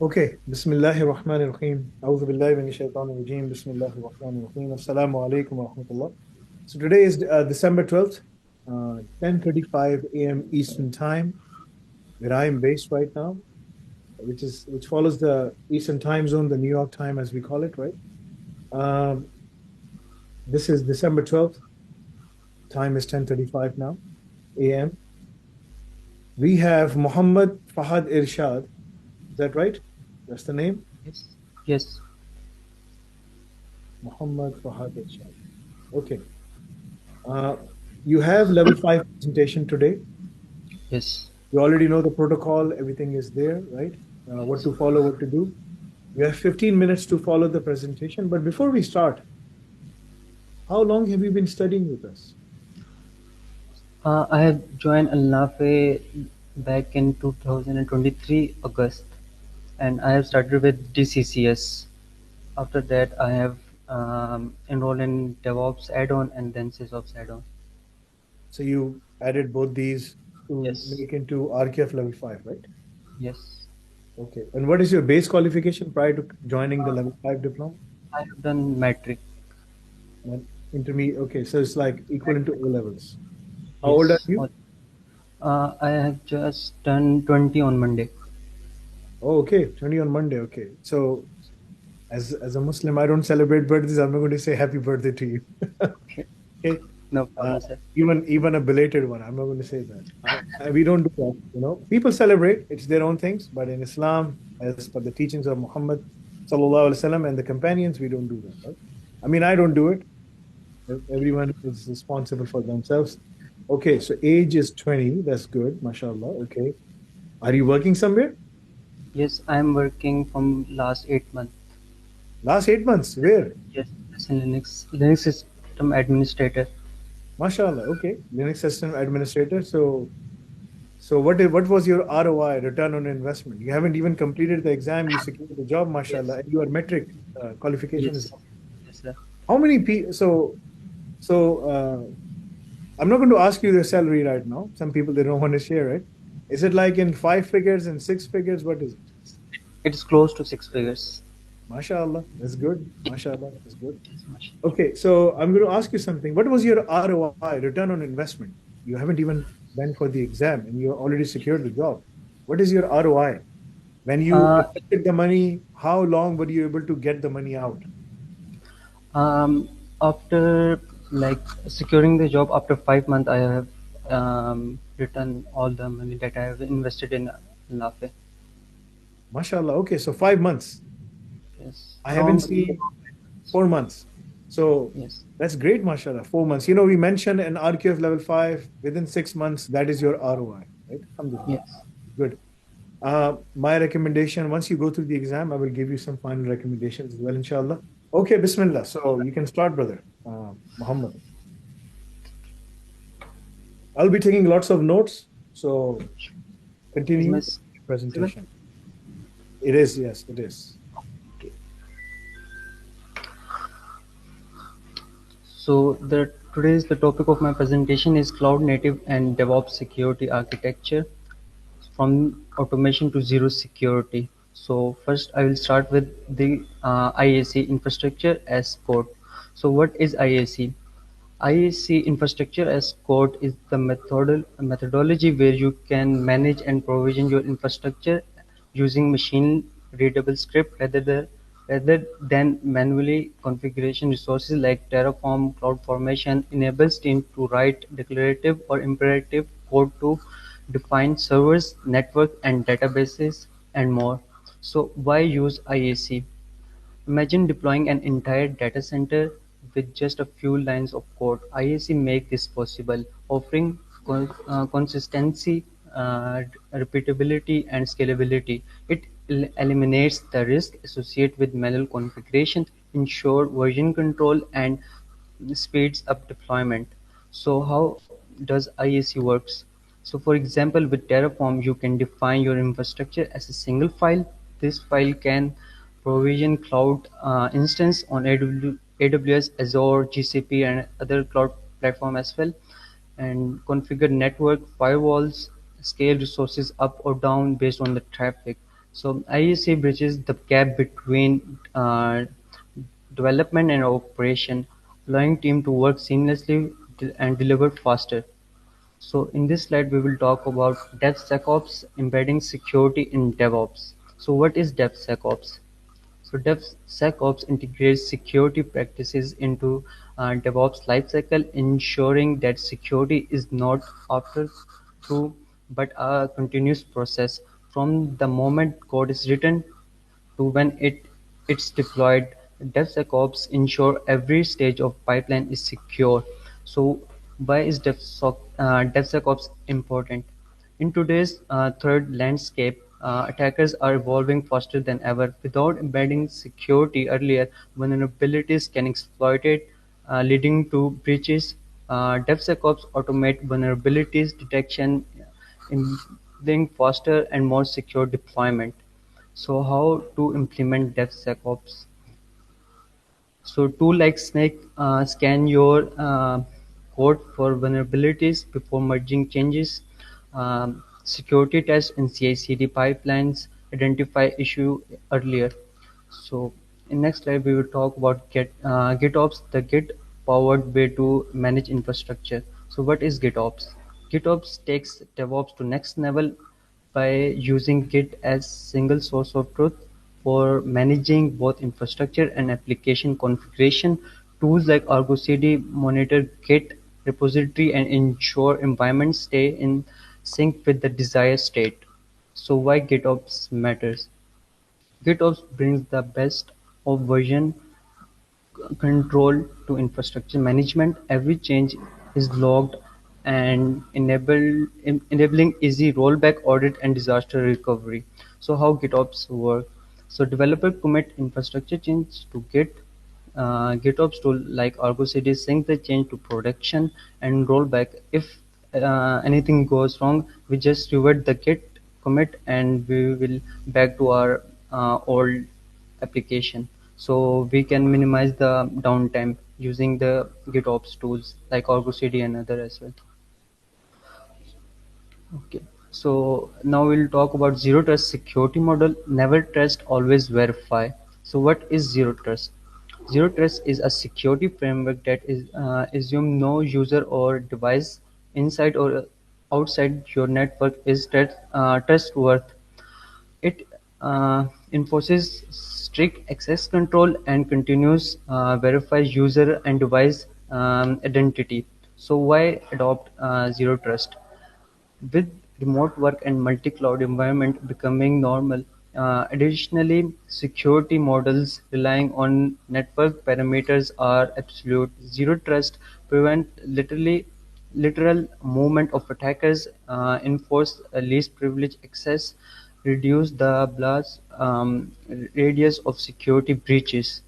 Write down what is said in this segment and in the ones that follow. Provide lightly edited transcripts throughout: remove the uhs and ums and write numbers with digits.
Okay, Bismillahir Rahmanir Rahim. A'udhu billahi minash shaitanir rajeem. Bismillahir Rahmanir Rahim. Assalamu alaikum wa rahmatullah. So today is December 12th, 10:35 a.m. Eastern Time, where I am based right now, which follows the Eastern Time Zone, the New York time as we call it, right? Um, this is December 12th. Time is 10:35 now a.m. We have Muhammad Fahad Irshad. Is that right? That's the name? Yes. Yes. Muhammad Fahad Irshad. Okay. Uh, you have level 5 presentation today. Yes. You already know the protocol, everything is there, right? What to follow, what to do. You have 15 minutes to follow the presentation. But before we start, how long have you been studying with us? I have joined Nafi back in 2023 August, and I have started with DCCS. After that, I have enrolled in DevOps add-on and then SysOps add-on. So you added both these to Yes. make into RKF level 5, right? Yes. Okay. And what is your base qualification prior to joining the level 5 diploma? I have done metric. And intermediate. Okay. So it's like equivalent to O levels. How old are Yes. you? I have just done 20 on Monday. Oh, okay. 20 on Monday. Okay. So as a Muslim, I don't celebrate birthdays. I'm not going to say happy birthday to you. Okay. Okay. No Uh, problem, sir. even a belated one. I'm not going to say that. We don't do that. People celebrate. It's their own things. But in Islam, as per the teachings of Muhammad sallallahu alaihi wasallam and the companions, we don't do that. Right? I mean, I don't do it. Everyone is responsible for themselves. Okay, so age is 20. That's good, mashallah. Okay. Are you working somewhere? Yes, I am working from last 8 months. Last 8 months. Where? Yes, as a Linux system administrator. Mashallah. Okay. Linux system administrator. So what was your ROI, return on investment? You haven't even completed the exam. You secured the job, mashallah, Yes. and your metric qualification is. Yes. Yes, sir. How many people? So I'm not going to ask you the salary right now. Some people they don't want to share it. Is it like in five figures and six figures? What is it? It is close to six figures. MashaAllah, that's good. MashaAllah, that's good. Yes, much. Okay, so I'm going to ask you something. What was your ROI, return on investment? You haven't even went for the exam and you already secured the job. What is your ROI? When you Uh, invested the money, how long were you able to get the money out? After like securing the job after 5 months, I have returned all the money that I have invested in Lafe. MashaAllah. Okay, so 5 months. Yes, I haven't around seen 4 months. So yes, that's great, mashallah. 4 months. We mentioned an RQF level 5 within 6 months. That is your ROI, right? Alhamdulillah. yes. Good. My recommendation, once you go through the exam, I will give you some final recommendations as well, inshallah. Okay, Bismillah. So you can start, brother, Muhammad. I'll be taking lots of notes. So Is my continue visible? presentation. It is, yes, it is. Okay. So today's the topic of my presentation is cloud native and DevOps security architecture from automation to zero security. So first I will start with the IAC infrastructure as code. So what is IAC? IAC infrastructure as code is the methodology where you can manage and provision your infrastructure using machine-readable script rather than manually configuration. Resources like Terraform, CloudFormation enables teams to write declarative or imperative code to define servers, network, and databases, and more. So why use IAC? Imagine deploying an entire data center with just a few lines of code. IAC makes this possible, offering consistency, repeatability, and scalability. It eliminates the risk associated with manual configuration, ensure version control, and speeds up deployment. So how does IAC works? So for example, with Terraform, you can define your infrastructure as a single file. This file can provision cloud instance on AWS, Azure, GCP, and other cloud platform as well, and configure network firewalls, scale resources up or down based on the traffic. So IEC bridges the gap between development and operation, allowing team to work seamlessly and deliver faster. So in this slide, we will talk about DevSecOps embedding security in DevOps. So what is DevSecOps? So DevSecOps integrates security practices into DevOps lifecycle, ensuring that security is not afterthought but a continuous process from the moment code is written to when it's deployed. DevSecOps ensure every stage of pipeline is secure. So why is DevSecOps important? In today's threat landscape, attackers are evolving faster than ever. Without embedding security earlier, vulnerabilities can exploit it, leading to breaches. DevSecOps automate vulnerabilities detection, enabling faster and more secure deployment. So how to implement DevSecOps? So tool like Snake scan your code for vulnerabilities before merging changes. Security tests and CI/CD pipelines identify issue earlier. So in next slide we will talk about GitOps, the Git powered way to manage infrastructure. So what is GitOps? GitOps takes DevOps to next level by using Git as single source of truth for managing both infrastructure and application configuration. Tools like Argo CD monitor Git repository and ensure environments stay in sync with the desired state. So why GitOps matters? GitOps brings the best of version control to infrastructure management. Every change is logged and enabling easy rollback, audit, and disaster recovery. So how GitOps work? So developer commit infrastructure change to Git. GitOps tool like Argo CD sync the change to production and rollback. If anything goes wrong, we just revert the Git commit and we will back to our old application. So we can minimize the downtime using the GitOps tools like Argo CD and other as well. Okay. So now we'll talk about zero trust security model. Never trust, always verify. So what is zero trust? Zero trust is a security framework that is assume no user or device inside or outside your network is trustworthy. It enforces strict access control and continuous verifies user and device identity. So why adopt zero trust? With remote work and multi-cloud environment becoming normal, additionally, security models relying on network parameters are absolute. Zero trust prevent literal movement of attackers, enforce least privilege access, reduce the blast radius of security breaches.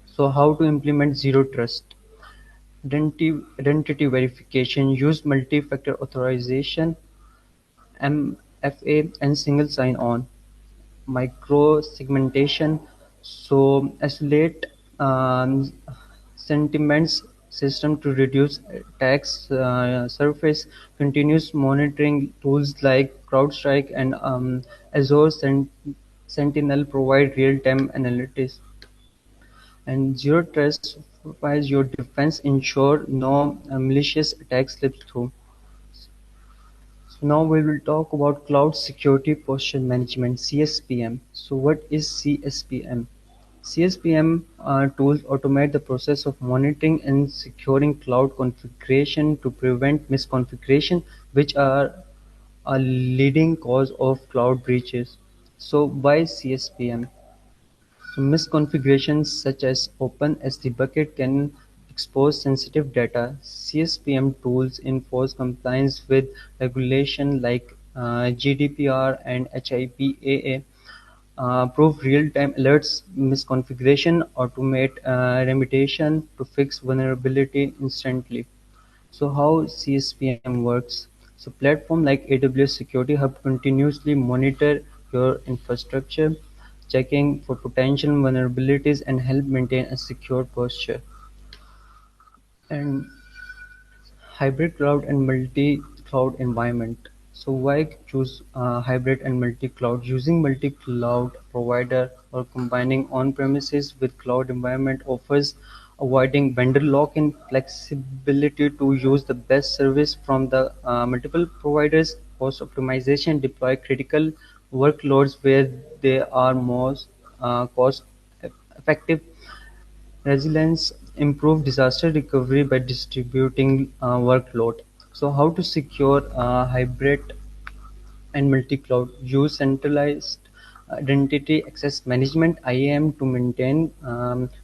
So how to implement zero trust? Identity verification, use multi-factor authorization, MFA, and single sign-on. Micro-segmentation, so isolate sentiments system to reduce attacks surface. Continuous monitoring tools like CrowdStrike and Azure Sentinel provide real-time analytics. And zero trust supervise your defense, ensure no malicious attack slips through. So now we will talk about Cloud Security Posture Management (CSPM). So what is CSPM? CSPM tools automate the process of monitoring and securing cloud configuration to prevent misconfiguration, which are a leading cause of cloud breaches. So why CSPM? So misconfigurations such as OpenSD bucket can expose sensitive data. CSPM tools enforce compliance with regulation like GDPR and HIPAA, prove real-time alerts, misconfiguration, automate remediation to fix vulnerability instantly. So how CSPM works? So platform like AWS Security Hub continuously monitor your infrastructure, checking for potential vulnerabilities and help maintain a secure posture. And hybrid cloud and multi-cloud environment. So why choose hybrid and multi-cloud? Using multi-cloud provider or combining on-premises with cloud environment offers avoiding vendor lock-in, flexibility to use the best service from the multiple providers, cost optimization, deploy critical workloads where they are most cost effective, resilience, improve disaster recovery by distributing workload. So how to secure hybrid and multi-cloud? Use centralized identity access management (IAM) to maintain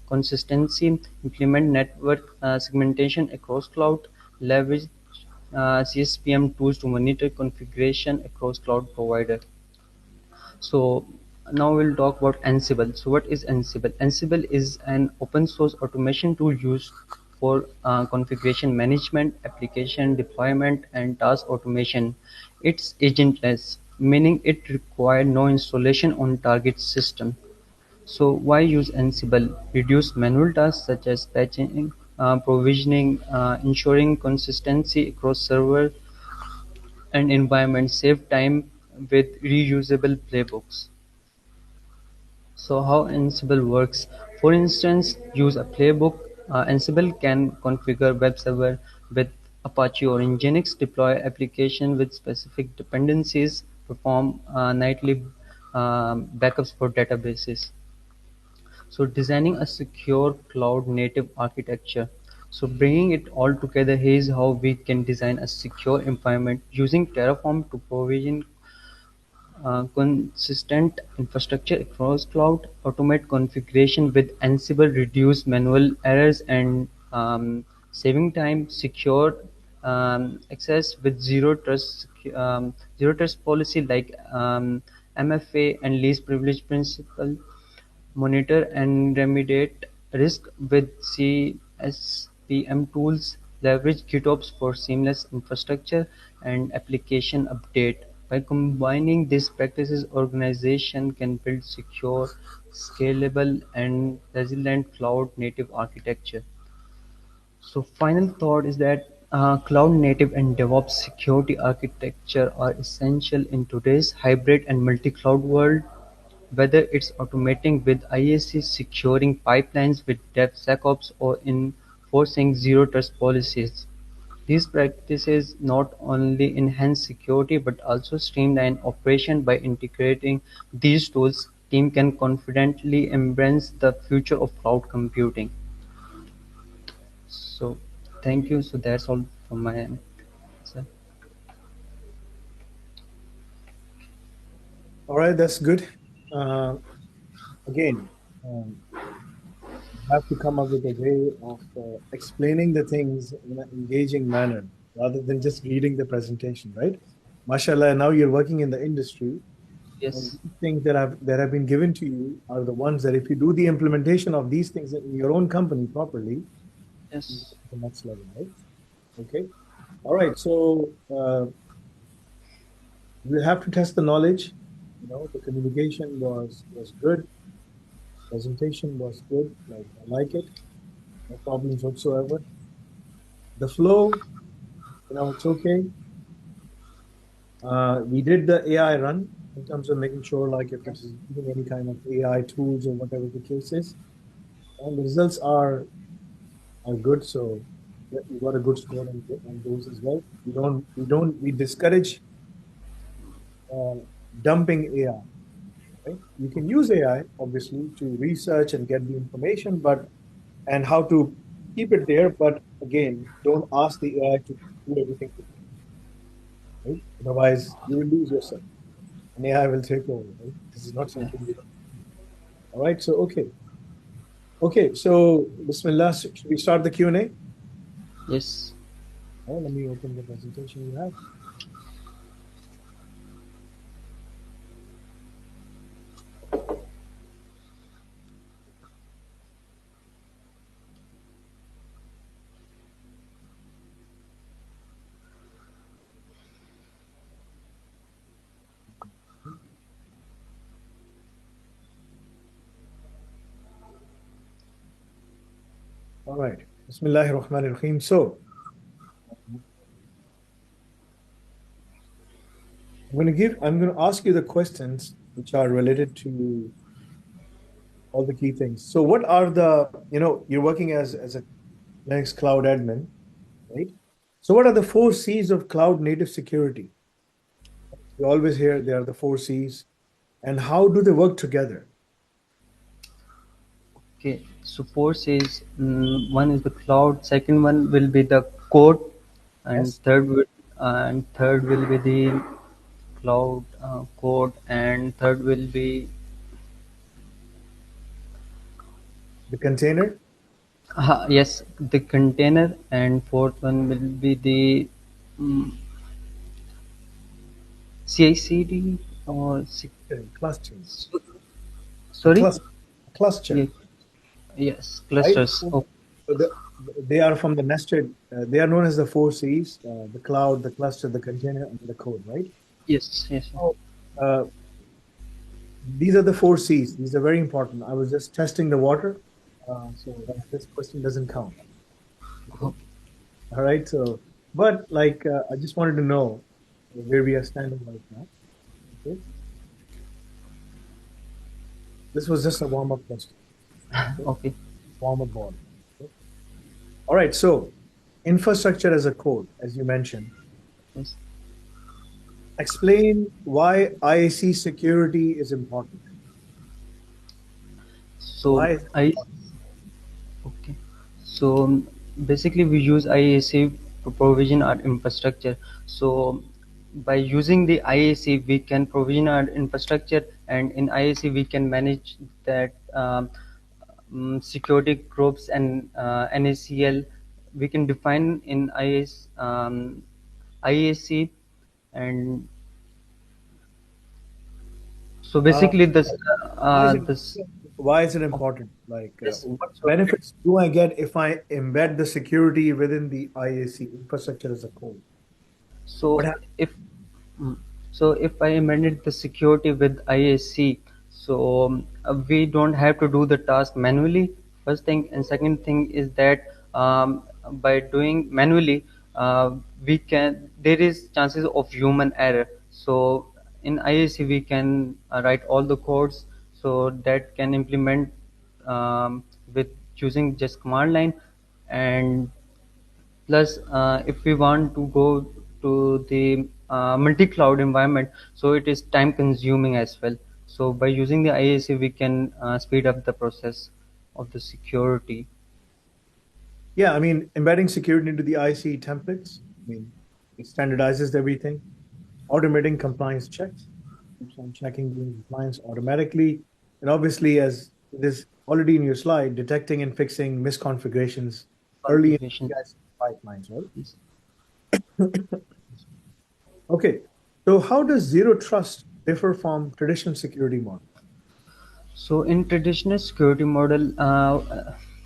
consistency, implement network segmentation across cloud, leverage CSPM tools to monitor configuration across cloud provider. So now we'll talk about Ansible. So what is Ansible? Ansible is an open source automation tool used for configuration management, application deployment, and task automation. It's agentless, meaning it requires no installation on target system. So why use Ansible? Reduce manual tasks such as patching, provisioning, ensuring consistency across server and environment, save time with reusable playbooks. So how Ansible works? For instance, use a playbook. Ansible can configure web server with Apache or Nginx, deploy application with specific dependencies, perform nightly backups for databases. So designing a secure cloud native architecture. So bringing it all together, here's how we can design a secure environment using Terraform to provision consistent infrastructure across cloud, automate configuration with Ansible, reduce manual errors and saving time, secure access with zero trust policy like MFA and least privilege principle, monitor and remediate risk with CSPM tools, leverage GitOps for seamless infrastructure and application update. By combining these practices, organization can build secure, scalable, and resilient cloud-native architecture. So final thought is that cloud-native and DevOps security architecture are essential in today's hybrid and multi-cloud world. Whether it's automating with IaC, securing pipelines with DevSecOps, or enforcing zero-trust policies, these practices not only enhance security but also streamline operation. By integrating these tools, team can confidently embrace the future of cloud computing. So, thank you. So that's all from my end, sir. All right, that's good. Uh, again, um, you have to come up with a way of explaining the things in an engaging manner rather than just reading the presentation, right? Mashallah, now you're working in the industry, and Yes, these things that have been given to you are the ones that if you do the implementation of these things in your own company properly, you yes, get to the next level, right? Okay. All right. So we have to test the knowledge. You know, the communication was good, presentation was good. Like I like it, no problems whatsoever. The flow, it's okay. We did the AI run in terms of making sure, like, if it's using any kind of AI tools or whatever the case is, and the results are good. So we got a good score on those as well. We discourage uh, dumping AI. Right? You can use AI obviously to research and get the information, but and how to keep it there. But again, don't ask the AI to do everything for you, right? Otherwise, you will lose yourself, and AI will take over. Right? This is not yeah, something you. All right. So okay. So Bismillah. Should we start the Q&A? yes. Oh, let me open the presentation you have. All right. Bismillahir Rahmanir Rahim. So I'm going to ask you the questions which are related to all the key things. So what are you're working as a Linux cloud admin, right? So what are the four C's of cloud native security? You always hear they are the four C's. And how do they work together? Okay, so four says one is the cloud, second one will be the code, and Yes, third will be the cloud code, and third will be the container. yes, the container, and fourth one will be the um, CI/CD or Clusters. A sorry, cluster. A cluster, yes, yes, right? clusters. So Oh, the, they are from the nested. They are known as the four C's: the cloud, the cluster, the container, and the code, right? yes, yes. So uh, these are the four C's. These are very important. I was just testing the water, so this question doesn't count. Okay. Oh, All right. So, but I just wanted to know where we are standing right now. Okay. This was just a warm-up question. Okay. okay, Warm-up ball. Okay. All right. So, infrastructure as a code, as you mentioned. yes. Explain why IAC security is important. So Why is it I important? okay. So basically, we use IAC to provision our infrastructure. So by using the IAC, we can provision our infrastructure, and in IAC we can manage that security groups and NACL. We can define in IAC, and so Uh, basically why is it this why is it important? yes. What So benefits do I get if I embed the security within the IAC infrastructure as a code? What So happens? if so if I amended the security with IAC, so we don't have to do the task manually. First thing, and second thing is that by doing manually, we can there is chances of human error. So in IAC we can write all the codes so that can implement with using just command line. And plus, if we want to go to the multi-cloud environment, so it is time consuming as well. So by using the IAC, we can speed up the process of the security. Yeah, I mean, embedding security into the IC templates, I mean, it standardizes everything, automating compliance checks, keeps on checking the compliance automatically. And obviously, as it is already in your slide, detecting and fixing misconfigurations early in Configuration. the IC pipelines, right? Yes. Okay, so how does zero trust differ from traditional security model? So in traditional security model,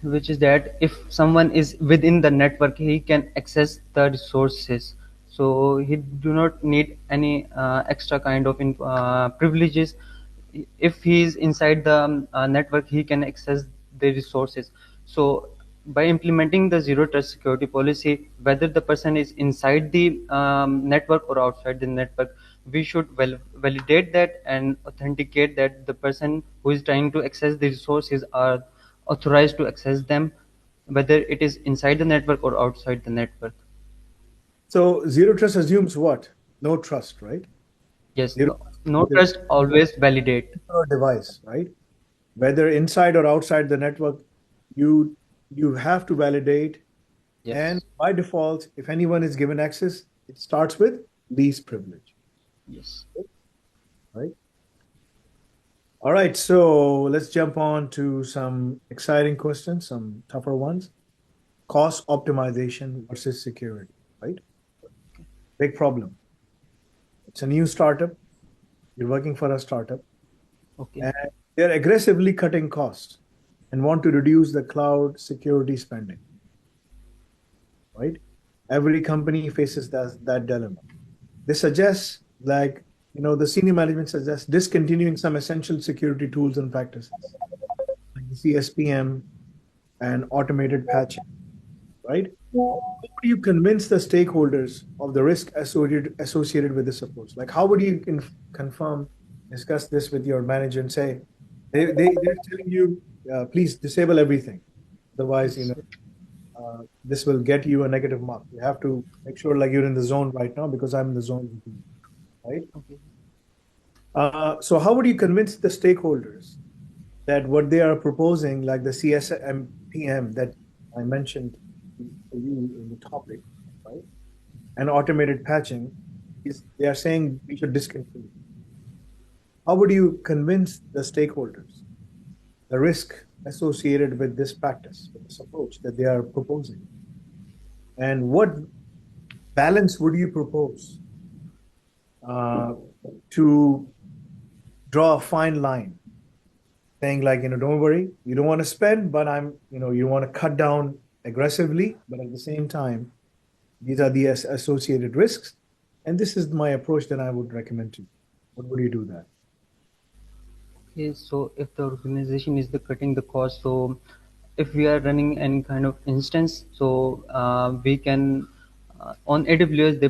which is that if someone is within the network, he can access the resources. So he do not need any extra kind of privileges. If he is inside the network, he can access the resources. So by implementing the zero trust security policy, whether the person is inside the network or outside the network, we should validate that and authenticate that the person who is trying to access the resources are authorized to access them, whether it is inside the network or outside the network. So zero trust assumes what? No trust, right? Yes, Zero no, trust no is trust, always validate. a device, right? Whether inside or outside the network, you you have to validate. And Yes, by default, if anyone is given access, it starts with least privilege, yes. right? All right, so let's jump on to some exciting questions, some tougher ones. Cost optimization versus security, right? Big problem. It's a new startup. You're working for a startup, Okay. and they're aggressively cutting costs and want to reduce the cloud security spending, right? Every company faces that dilemma. They suggest, the senior management suggests discontinuing some essential security tools and practices, like the CSPM and automated patching, right? How would you convince the stakeholders of the risk associated with this approach? Like, how would you confirm, discuss this with your manager and say, they're telling you, please disable everything. Otherwise, Yes. this will get you a negative mark. You have to make sure like you're in the zone right now because I'm in the zone with you, right? Okay. So how would you convince the stakeholders that what they are proposing, like the CSMPM that I mentioned for you in the topic, right? And automated patching is they are saying we should discontinue. How would you convince the stakeholders the risk associated with this practice, with this approach that they are proposing? And what balance would you propose uh, to draw a fine line, saying like, don't worry, you don't want to spend, but you want to cut down aggressively, but at the same time, these are the associated risks, and this is my approach that I would recommend to you. What would you do that? Okay, so if the organization is the cutting the cost, so if we are running any kind of instance, so we can on AWS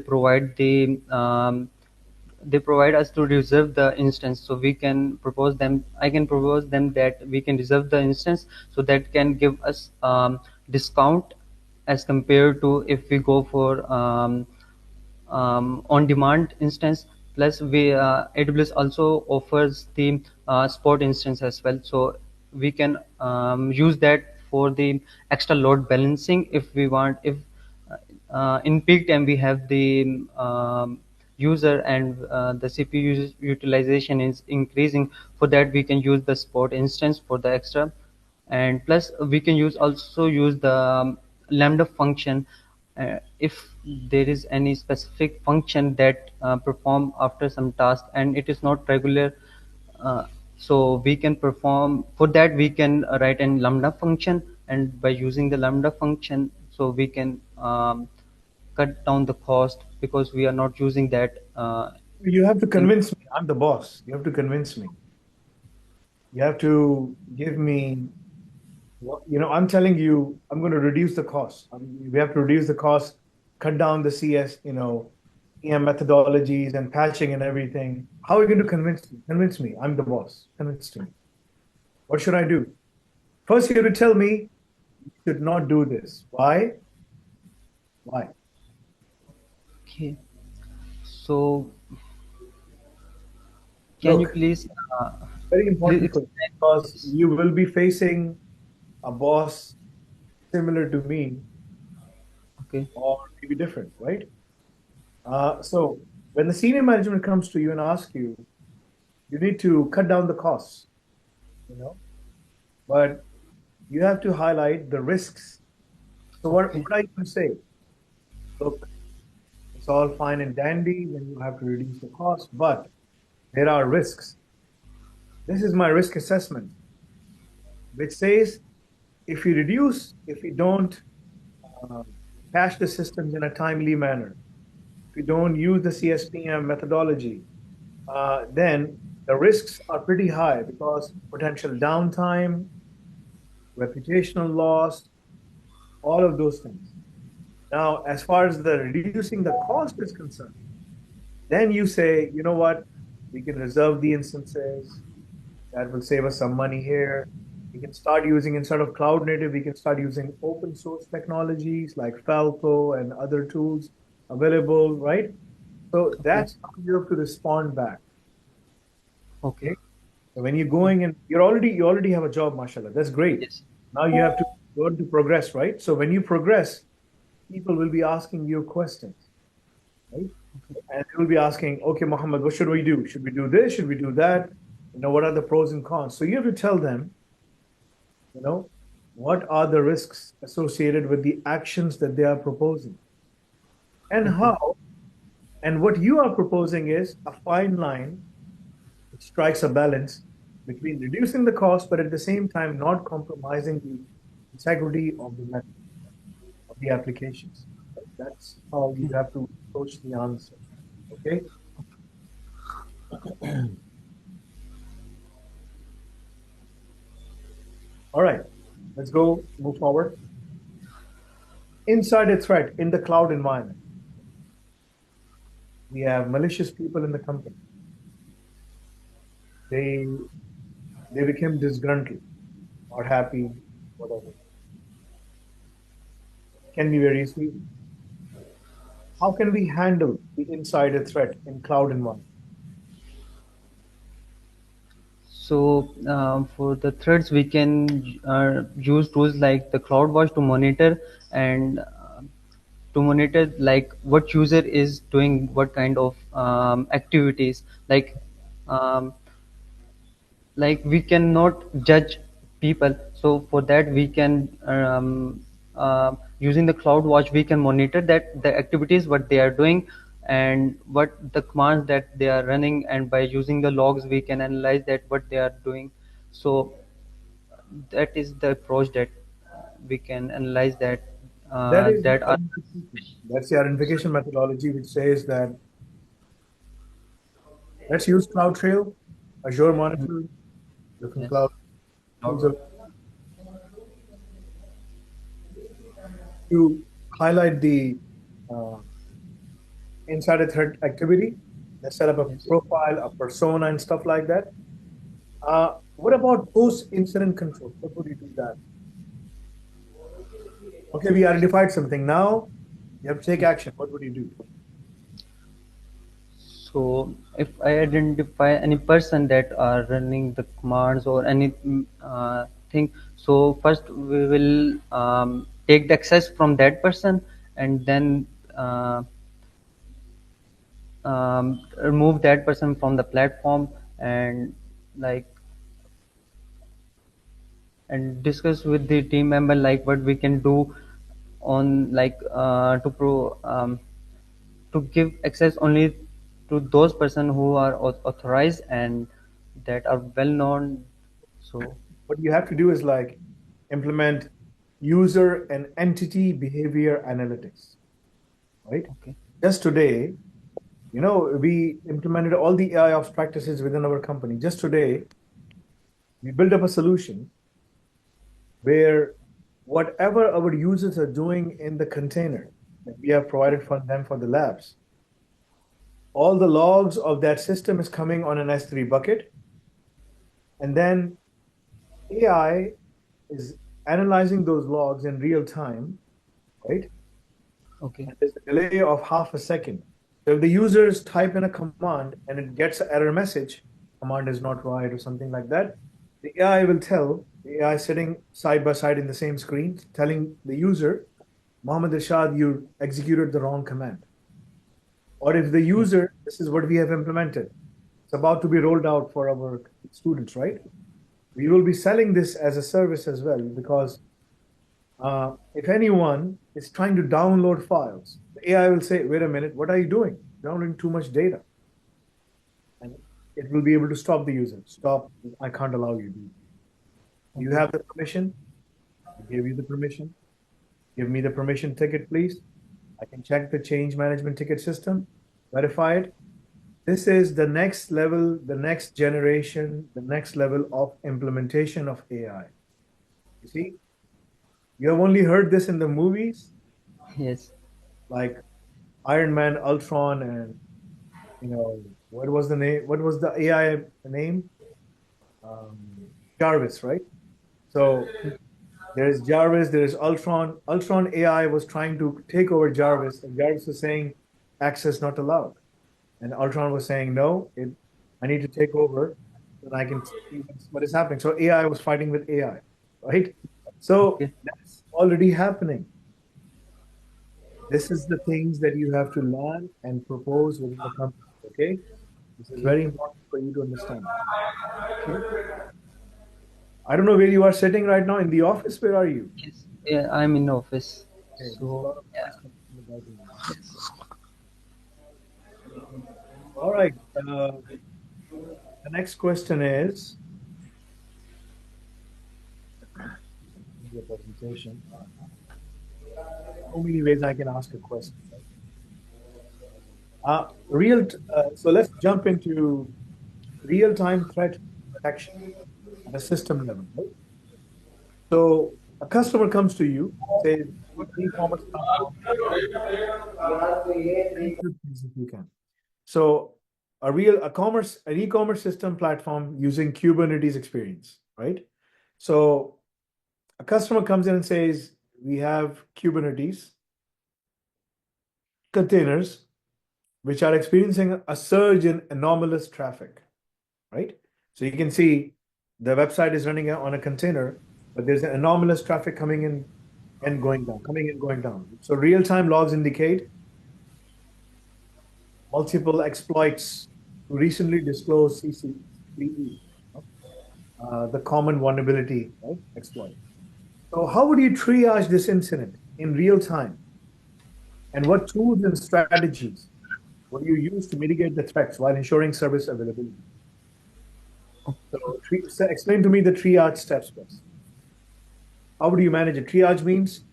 they provide us to reserve the instance, so we can propose them. I can propose them that we can reserve the instance, so that can give us discount as compared to if we go for on-demand instance. Plus, AWS also offers the spot instance as well, so we can use that for the extra load balancing if we want. If in peak time we have the user and the CPU utilization is increasing, for that we can use the spot instance for the extra. And plus we can use the lambda function if there is any specific function that perform after some task and it is not regular, uh, so we can perform for that. We can write in lambda function, and by using the lambda function, so we can cut down the cost because we are not using that You have to in. convince me. I'm the boss. You have to convince me. You have to give me I'm telling you, I'm going to reduce the cost. We have to reduce the cost, cut down the CS, EM methodologies and patching and everything. How are you going to convince me? Convince me. I'm the boss. Convince me. What should I do? First, you have to tell me you should not do this. Why? Why? Okay, so can you Look, please very please important for you explain because this? you will be facing a boss similar to me Okay. or maybe different, right? So when the senior management comes to you and asks you, you need to cut down the costs, you know, but you have to highlight the risks. So Okay. what I can say, look, it's all fine and dandy when you have to reduce the cost, but there are risks. This is my risk assessment, which says if you don't uh, cache the systems in a timely manner, if you don't use the CSPM methodology, then the risks are pretty high because potential downtime, reputational loss, all of those things. Now, as far as the reducing the cost is concerned, then you say, you know what, we can reserve the instances. That will save us some money here. We can start using, instead of cloud native, we can start using open source technologies like Falco and other tools available, right? So Okay. that's how you have to respond back. Okay. Okay. So when you're going and you already have a job, mashallah. That's great. Yes. Now you have to learn to progress, right? So when you progress, people will be asking you questions, right? And they will be asking, okay, Muhammad, what should we do? Should we do this? Should we do that? What are the pros and cons? So you have to tell them, you know, what are the risks associated with the actions that they are proposing and Okay. how. And what you are proposing is a fine line which strikes a balance between reducing the cost, but at the same time not compromising the integrity of the applications. That's how you Okay. have to approach the answer. Okay. All right. Let's go move forward. Inside a threat in the cloud environment, we have malicious people in the company. They they became disgruntled or happy, whatever. Can be very easily. How can we handle the insider threat in cloud environment? So for the threads, we can use tools like the CloudWatch to monitor and to monitor like what user is doing what kind of activities. Um, like we cannot judge people, so for that we can using the CloudWatch we can monitor that the activities what they are doing and what the commands that they are running, and by using the logs we can analyze that what they are doing. So that is the approach that we can analyze that That is that are. that's the identification methodology, which says that let's use CloudTrail, Azure Monitor, different Yes. cloud tools to highlight the uh, insider threat activity. Let's set up a Yes. profile, a persona, and stuff like that. What about post-incident control? What would you do that? Okay, we identified something. Now you have to take action. What would you do? So if I identify any person that are running the commands or any thing, so first we will take the access from that person, and then remove that person from the platform, and like and discuss with the team member like what we can do on like to give access only to those person who are authorized and that are well known. So What you have to do is like implement user and entity behavior analytics, right? okay. Just today, we implemented all the AI ops practices within our company. Just today, we built up a solution where whatever our users are doing in the container that we have provided for them for the labs, all the logs of that system is coming on an S3 bucket. And then AI is analyzing those logs in real time, right? Okay. And there's a delay of half a second. So if the users type in a command and it gets an error message, command is not right or something like that, the AI will tell, the AI sitting side by side in the same screen, telling the user, Muhammad Irshad, you executed the wrong command. Or if the Okay. user, this is what we have implemented, it's about to be rolled out for our students, right? We will be selling this as a service as well because if anyone is trying to download files, the AI will say, wait a minute, what are you doing? Downloading too much data. And it will be able to stop the user. Stop, I can't allow you to. You Okay. have the permission. I gave you the permission. Give me the permission ticket, please. I can check the change management ticket system, verify it. This is the next level, the next generation, the next level of implementation of AI. You see, you have only heard this in the movies, Yes. like Iron Man, Ultron, and what was the name? What was the AI name? Um, Jarvis, right? So there is Jarvis, there is Ultron. Ultron AI was trying to take over Jarvis, and Jarvis was saying, access not allowed. And Ultron was saying, no, I need to take over, and I can see what is happening. So AI was fighting with AI, right? So Okay. that's already happening. This is the things that you have to learn and propose within the company. Okay, this is Okay. very important for you to understand. Okay. I don't know where you are sitting right now in the office. Where are you? Yes. Yeah, I'm in office. Okay, there's a So lot of yeah. noise coming from the background. All right. The next question is the presentation. So many ways I can ask a question. Right? So let's jump into real-time threat detection at a system level. Right? So A customer comes to you, says, e-commerce platform, if you can. So an e-commerce system platform using Kubernetes experience, right? So a customer comes in and says, we have Kubernetes containers which are experiencing a surge in anomalous traffic, right? So you can see the website is running on a container, but there's an anomalous traffic coming in and going down, coming in, going down. So real-time logs indicate multiple exploits to recently disclosed CCE, the common vulnerability, right, exploit. So how would you triage this incident in real time? And what tools and strategies would you use to mitigate the threats while ensuring service availability? So explain to me the triage steps, please. How would you manage it? Triage means,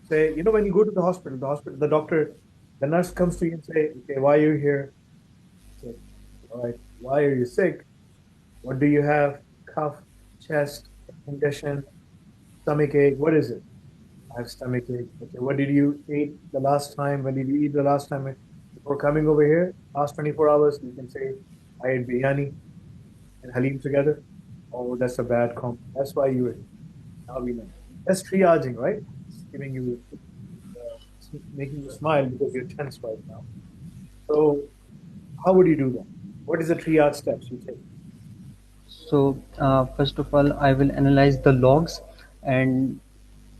say, when you go to the doctor, the nurse comes to you and say, okay, why are you here? Say, all right, why are you sick? What do you have? Cough, chest, congestion, stomach ache. What is it? I have stomach ache. Okay, what did you eat the last time? When did you eat the last time before coming over here? Last 24 hours, you can say, I ate biryani and halim together. Oh, that's a bad comp. That's why you were here. Now we know. That's triaging, right? It's giving you, making you smile because you're tense right now. So, how would you do that? What is the triage steps you take? So first of all, I will analyze the logs, and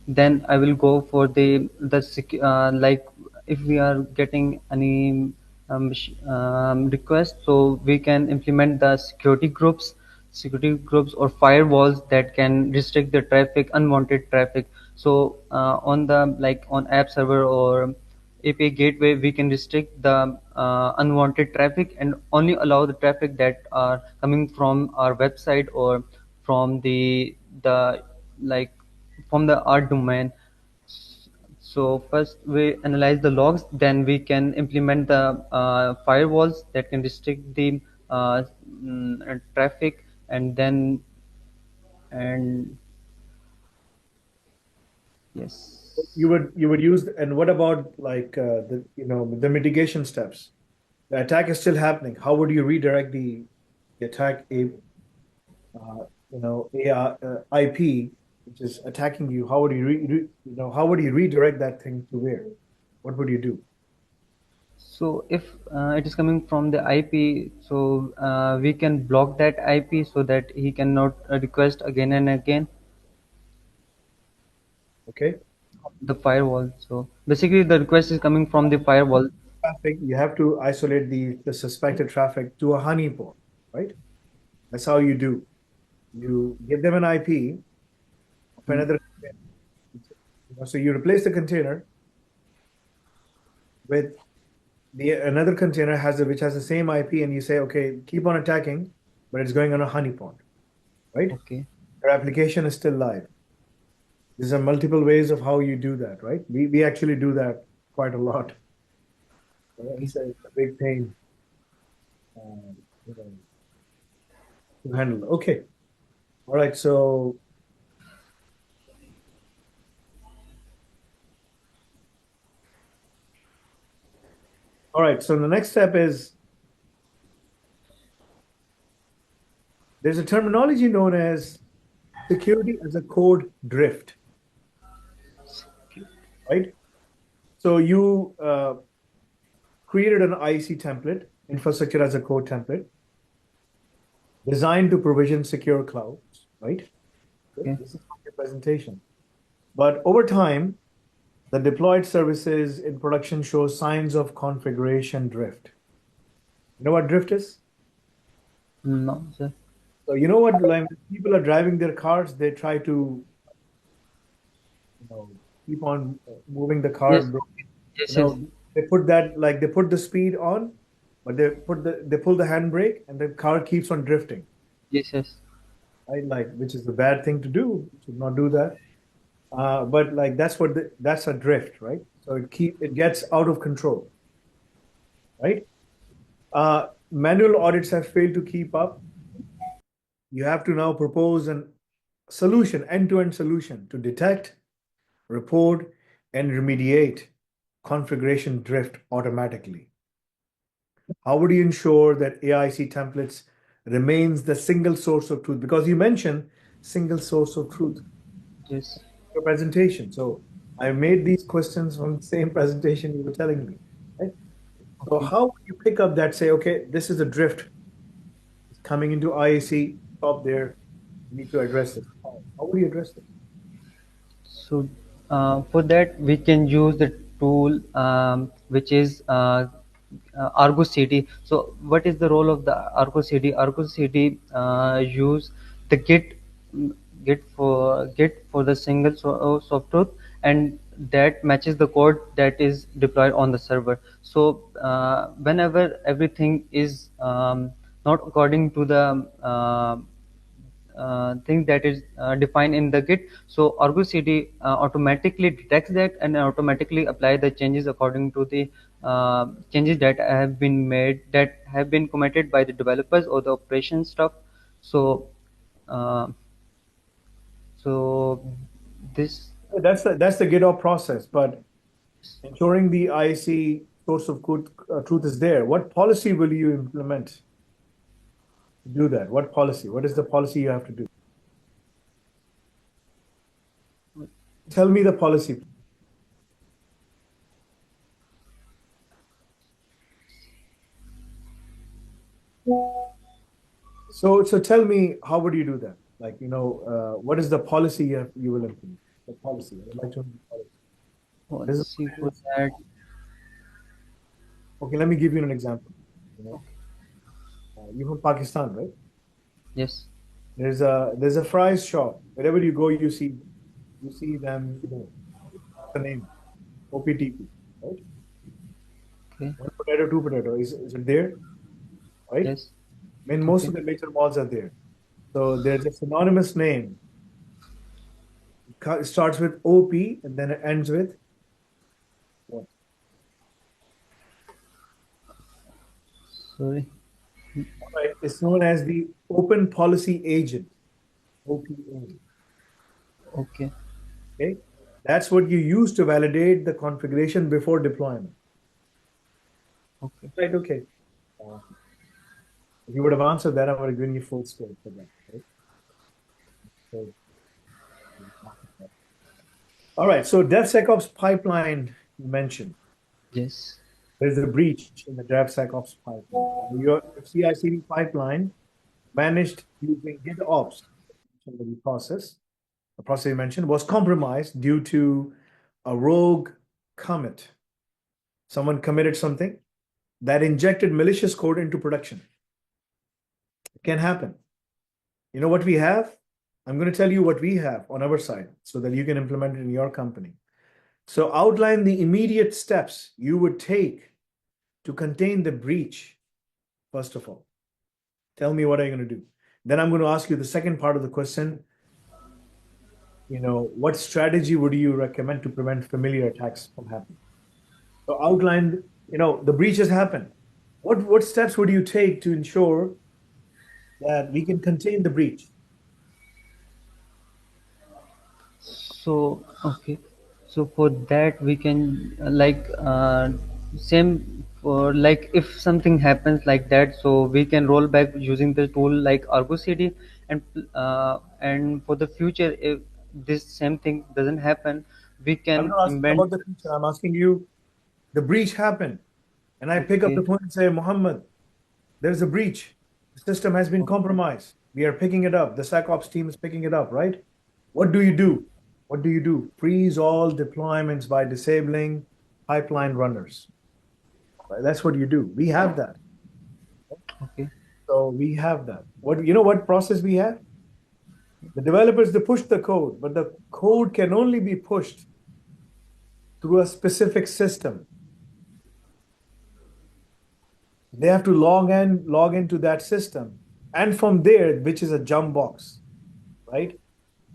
then I will go for like if we are getting any request, so we can implement the security groups or firewalls that can restrict the traffic, unwanted traffic. So on the like on app server or API gateway, we can restrict the unwanted traffic and only allow the traffic that are coming from our website or from the like from the art domain. So first we analyze the logs, then we can implement the firewalls that can restrict the traffic, and then and yes. You would use, and what about like the mitigation steps? The attack is still happening. How would you redirect the attack IP, which is attacking you? How would you how would you redirect that thing to where? What would you do? So if it is coming from the IP, so we can block that IP so that he cannot request again and again Okay. the firewall. So basically, the request is coming from the firewall. Traffic, you have to isolate the suspected traffic to a honeypot, right? That's how you do. You give them an IP of Mm, another container. So you replace the container with the another container which has the same IP, and you say, okay, keep on attacking, but it's going on a honeypot, right? okay, Your application is still live. There's are multiple ways of how you do that, right? We actually do that quite a lot. okay. It's a big pain you know, to handle. Okay. All right. So, all right. So the next step is there's a terminology known as security as a code drift, right? So you created an IC template, infrastructure as a code template, designed to provision secure clouds, right? Okay. This is your presentation. But over time, the deployed services in production show signs of configuration drift. You know what drift is? No, sir. So you know what, like people are driving their cars, they try to, keep on moving the car. Yes, You yes, yes, know, they put the speed on, but they pull the handbrake and the car keeps on drifting. yes, yes. Right? Like, which is the bad thing to do. You should not do that. But like that's a drift, right? So it gets out of control, right? Manual audits have failed to keep up. You have to now propose a solution, end-to-end solution to detect, report, and remediate configuration drift automatically? How would you ensure that AIC templates remains the single source of truth? Because you mentioned single source of truth in Yes. your presentation. So I made these questions from the same presentation you were telling me, right? So Okay. how would you pick up that, say, okay, this is a drift coming into IAC, stop there, you need to address this. How would you address it? So for that we can use the tool which is Argo CD. So what is the role of the Argo CD? Argo CD use the Git for the single source of truth, and that matches the code that is deployed on the server. So whenever everything is not according to the thing that is defined in the Git. So Argo CD automatically detects that and automatically apply the changes according to the changes that have been made, that have been committed by the developers or the operation stuff. So uh, so this That's the GitOps process, but ensuring the IAC source of truth is there. What policy will you implement to do that? What policy? What is the policy you have to do? Tell me the policy. So tell me, how would you do that? Like, what is the policy you will implement? The policy. I'd like to know the policy. This is policy for that. okay. Let me give you an example. You know, you're from Pakistan, right? Yes. There's a fries shop. Wherever you go, you see them. The name OPTP, right? Okay. One potato, two potato. Is it there? Right? Yes. I mean, most Okay. of the major malls are there. So there's a synonymous name. It starts with OP and then it ends with what? Sorry. Right. It's known as the Open Policy Agent, OPA. Okay. Okay. That's what you use to validate the configuration before deployment. Okay. Right. Okay. Uh, if you would have answered that, I would have given you full score for that. Right? So, all right. So DevSecOps pipeline you mentioned. Yes. There's a breach in the DevSecOps pipeline. Your CI/CD pipeline managed using GitOps, the process you mentioned, was compromised due to a rogue commit. Someone committed something that injected malicious code into production. It can happen. You know what we have? I'm going to tell you what we have on our side so that you can implement it in your company. So outline the immediate steps you would take to contain the breach, first of all. Tell me what are you going to do. Then I'm going to ask you the second part of the question. What strategy would you recommend to prevent familiar attacks from happening? So outline, the breaches happen. What steps would you take to ensure that we can contain the breach? So, okay. So for that we can same for like if something happens like that, so we can roll back using the tool like Argo CD, and for the future if this same thing doesn't happen, we I'm can not asking invent. about the future. I'm asking you, the breach happened, and I pick up the Okay. phone and say, Muhammad, there's a breach. The system has been compromised. We are picking it up. The SecOps team is picking it up, right? What do you do? What do you do? Freeze all deployments by disabling pipeline runners. Right? That's what you do. We have that. Okay. So we have that. What process we have? The developers, they push the code, but the code can only be pushed through a specific system. They have to log into that system. And from there, which is a jump box, right?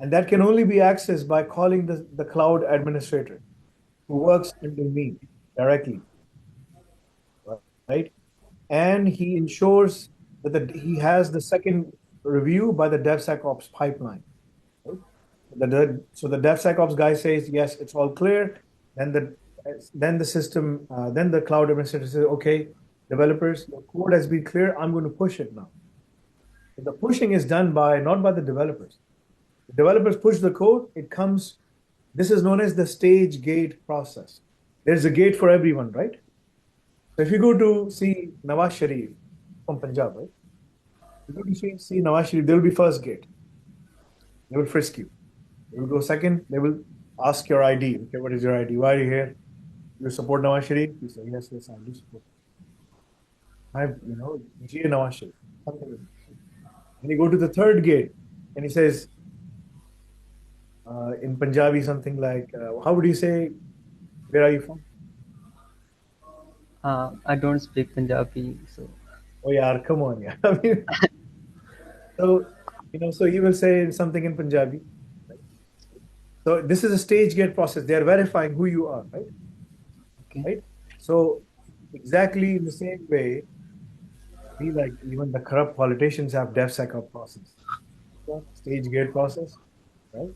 And that can only be accessed by calling the cloud administrator who works under me directly, right? And he ensures that he has the second review by the DevSecOps pipeline. Right? So the DevSecOps guy says, yes, it's all clear. Then the system, then the cloud administrator says, okay, developers, your code has been clear. I'm going to push it now. But the pushing is done by not by the developers. The developers push the code. It comes. This is known as the stage gate process. There's a gate for everyone, right? So if you go to see Nawaz Sharif from Punjab, right? You go to see Nawaz Sharif, there will be first gate. They will frisk you. They will go second. They will ask your ID. Okay, what is your ID? Why are you here? You support Nawaz Sharif? You say, yes, yes, I do support. G. Nawaz Sharif. Something like that. And you go to the third gate, and he says, in Punjabi, something like, how would you say, where are you from? I don't speak Punjabi, so Oh, yeah, come on, yeah. I mean, so, so he will say something in Punjabi. Right? So this is a stage gate process. They are verifying who you are, right? okay. Right? So exactly in the same way, be like even the corrupt politicians have DevSecOps process, stage gate process, right?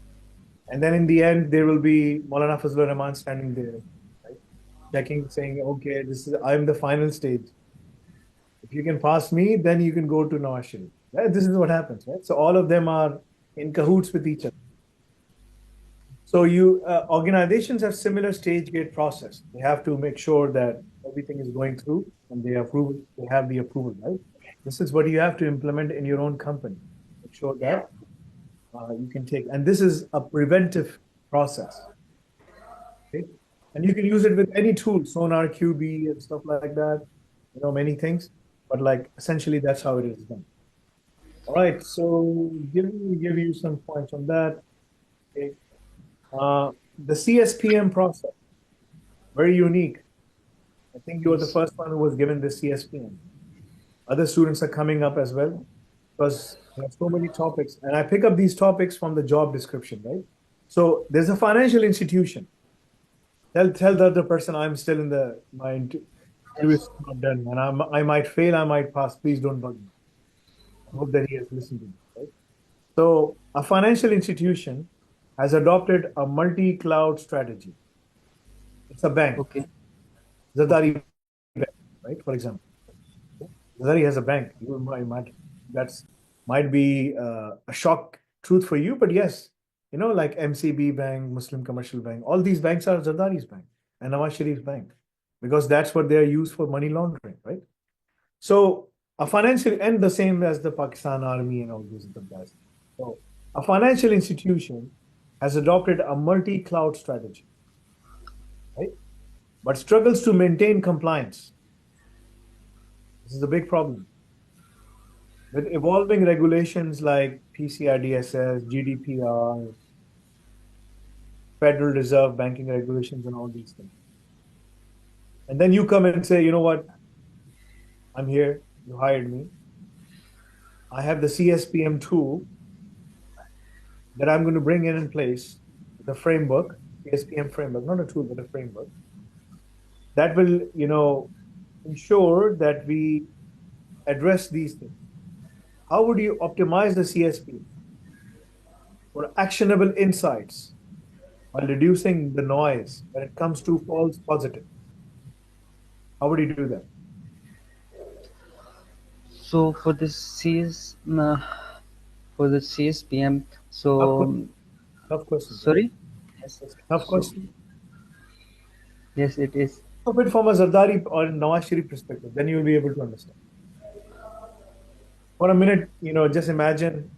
And then in the end, there will be Maulana Fazlur Rahman standing there, right? Checking, saying, okay, I'm the final stage. If you can pass me, then you can go to Nawaz Sharif. Right? This is what happens, right? So all of them are in cahoots with each other. So organizations have similar stage gate process. They have to make sure that everything is going through and they have the approval, right? This is what you have to implement in your own company. Make sure that you can take, and this is a preventive process. Okay? And you can use it with any tool, Sonar, QB, and stuff like that. Many things, but like essentially that's how it is done. All right, so give you some points on that. Okay. The CSPM process, very unique. I think you were the Yes. first one who was given the CSPM. Other students are coming up as well because there are so many topics, and I pick up these topics from the job description, right? So there's a financial institution. Tell the other person I'm still in my interview is not done, and I might fail, I might pass. Please don't bug me. I hope that he has listened to me, right? So a financial institution has adopted a multi-cloud strategy. It's a bank, Okay. Okay. Zardari Bank, right? For example, Zardari has a bank. That's might be a shock truth for you, but yes, like MCB Bank, Muslim Commercial Bank, all these banks are Zardari's bank and Nawaz Sharif's bank because that's what they're used for money laundering, right? So a financial and the same as the Pakistan Army and all those other guys. So a financial institution has adopted a multi-cloud strategy, right? But struggles to maintain compliance. This is a big problem. With evolving regulations like PCI DSS, GDPR, Federal Reserve banking regulations, and all these things. And then you come and say, you know what? I'm here. You hired me. I have the CSPM tool that I'm going to bring in place, the framework, CSPM framework, not a tool, but a framework that will, ensure that we address these things. How would you optimize the CSP for actionable insights while reducing the noise when it comes to false positive? How would you do that? So for the CSPM, Tough, so tough question, right? sorry. Yes. Tough So question. yes, it is. Of it from a Zardari or Nawaz Sharif perspective, then you'll be able to understand. For a minute, just imagine,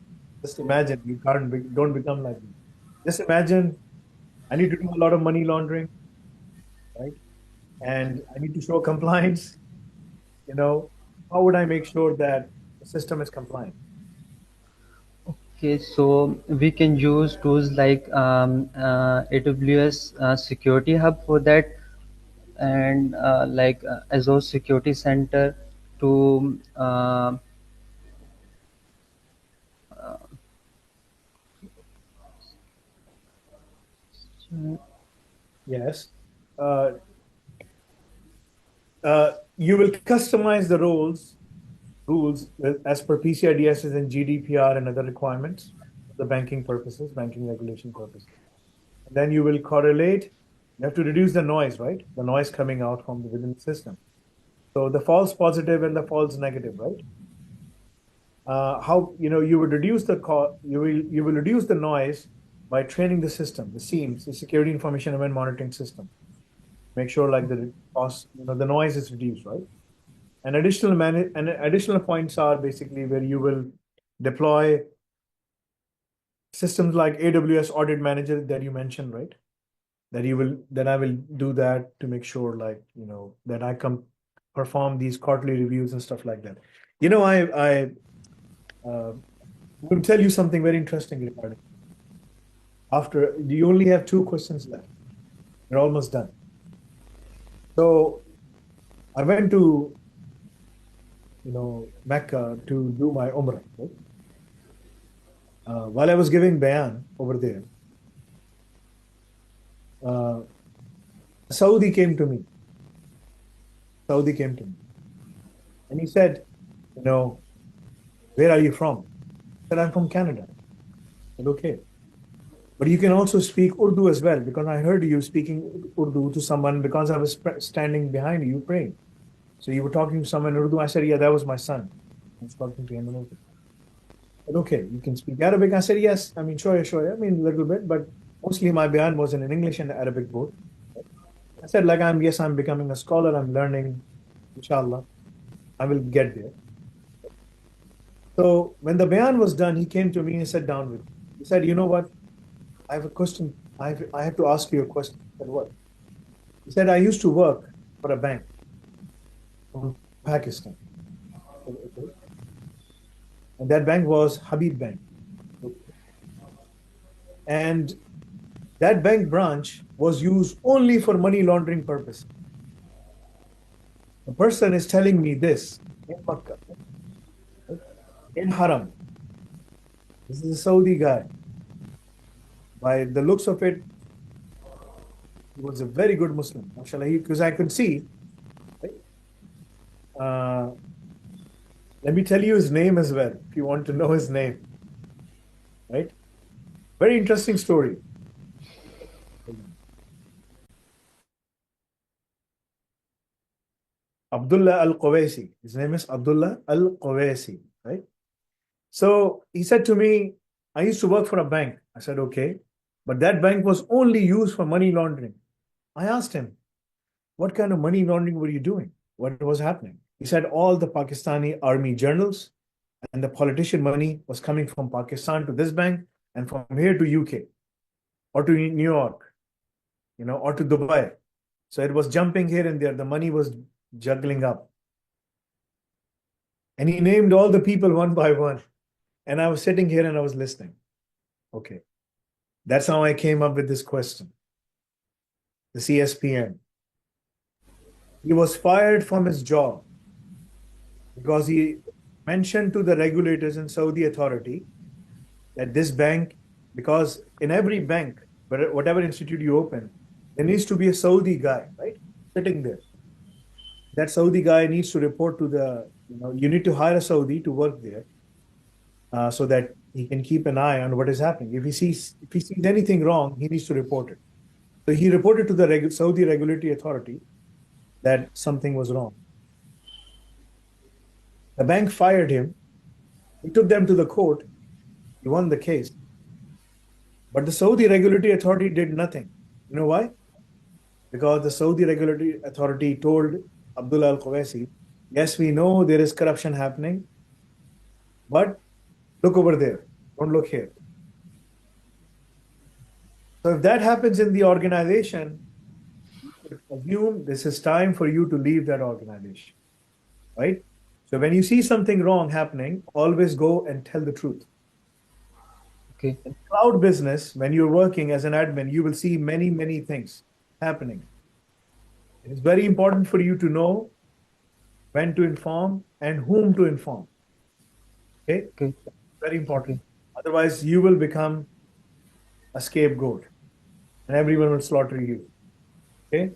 don't become like me. Just imagine, I need to do a lot of money laundering, right? And I need to show compliance. You know, how would I make sure that the system is compliant? Okay, so we can use tools like AWS Security Hub for that, and like Azure Security Center to Yes. Uh, you will customize the rules as per PCI DSS and GDPR and other requirements. the banking purposes, banking regulation purposes. And then you will correlate. You have to reduce the noise, right? The noise coming out from within the system. So the false positive and the false negative, right? How you would reduce you will reduce the noise by training the system, the SIEMs, the security information event monitoring system. Make sure like the cost, the noise is reduced, right? And additional points are basically where you will deploy systems like AWS Audit Manager that you mentioned, right? That I will do that to make sure like, that I perform these quarterly reviews and stuff like that. I will tell you something very interesting regarding. After you only have 2 questions left. You're almost done. So I went to, Mecca to do my Umrah, right? While I was giving bayan over there, Saudi came to me. Saudi came to me. And he said, where are you from? I said, I'm from Canada. I said, okay. But you can also speak Urdu as well, because I heard you speaking Urdu to someone because I was standing behind you praying. So you were talking to someone in Urdu. I said, yeah, that was my son. I was talking to him in Urdu. I said, okay, you can speak Arabic. I said, yes. I mean, sure. I mean, a little bit, but mostly my bayan was in English and Arabic both. I said, like, I'm becoming a scholar. I'm learning, inshallah. I will get there. So when the bayan was done, he came to me and sat down with me. He said, you know what? I have a question. I have to ask you a question. I said, what? He said, I used to work for a bank from Pakistan. Okay. And that bank was Habib Bank. And that bank branch was used only for money laundering purposes. The person is telling me this in Makkah, in Haram. This is a Saudi guy. By the looks of it, he was a very good Muslim, because I could see. Let me tell you his name as well, if you want to know his name. Right? Very interesting story. Abdullah Al-Qawaisi. His name is Abdullah Al-Qawaisi, right? So he said to me, I used to work for a bank. I said, okay. But that bank was only used for money laundering. I asked him, what kind of money laundering were you doing? What was happening? He said all the Pakistani army journals and the politician money was coming from Pakistan to this bank and from here to UK or to New York, or to Dubai. So it was jumping here and there. The money was juggling up. And he named all the people one by one. And I was sitting here and I was listening. Okay. That's how I came up with this question. The CSPN. He was fired from his job because he mentioned to the regulators and Saudi authority that this bank, because in every bank, whatever institute you open, there needs to be a Saudi guy, right? Sitting there. That Saudi guy needs to report to you need to hire a Saudi to work there so that he can keep an eye on what is happening. If he sees anything wrong, he needs to report it. So he reported to the Saudi regulatory authority that something was wrong. The bank fired him. He took them to the court. He won the case. But the Saudi regulatory authority did nothing. You know why? Because the Saudi regulatory authority told Abdullah Al-Qawaisi, yes, we know there is corruption happening, but look over there. Don't look here. So if that happens in the organization, assume this is time for you to leave that organization, right? So when you see something wrong happening, always go and tell the truth. Okay. In cloud business, when you're working as an admin, you will see many, many things happening. It is very important for you to know when to inform and whom to inform. Okay? Okay. Very important. Okay. Otherwise, you will become a scapegoat and everyone will slaughter you. Okay?